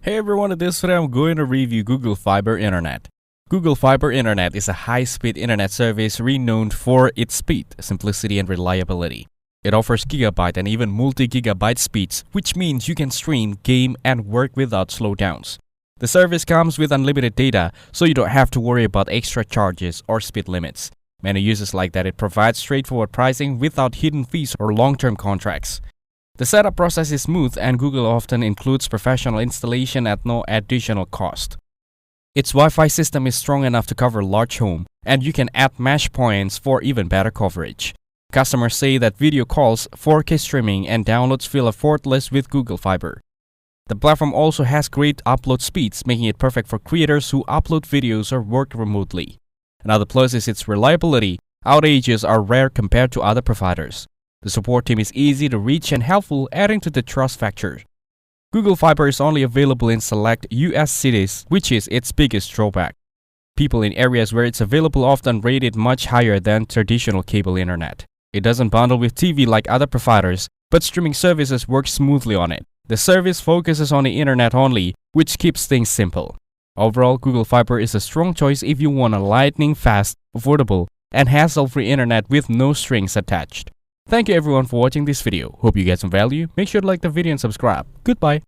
Hey everyone, in this video I'm going to review Google Fiber Internet. Google Fiber Internet is a high-speed internet service renowned for its speed, simplicity, and reliability. It offers gigabit and even multi-gigabyte speeds, which means you can stream, game, and work without slowdowns. The service comes with unlimited data, so you don't have to worry about extra charges or speed limits. Many users like that it provides straightforward pricing without hidden fees or long-term contracts. The setup process is smooth, and Google often includes professional installation at no additional cost. Its Wi-Fi system is strong enough to cover large home, and you can add mesh points for even better coverage. Customers say that video calls, 4K streaming, and downloads feel effortless with Google Fiber. The platform also has great upload speeds, making it perfect for creators who upload videos or work remotely. Another plus is its reliability. Outages are rare compared to other providers. The support team is easy to reach and helpful, adding to the trust factor. Google Fiber is only available in select US cities, which is its biggest drawback. People in areas where it's available often rate it much higher than traditional cable internet. It doesn't bundle with TV like other providers, but streaming services work smoothly on it. The service focuses on the internet only, which keeps things simple. Overall, Google Fiber is a strong choice if you want a lightning fast, affordable, and hassle-free internet with no strings attached. Thank you everyone for watching this video. Hope you get some value. Make sure to like the video and subscribe. Goodbye.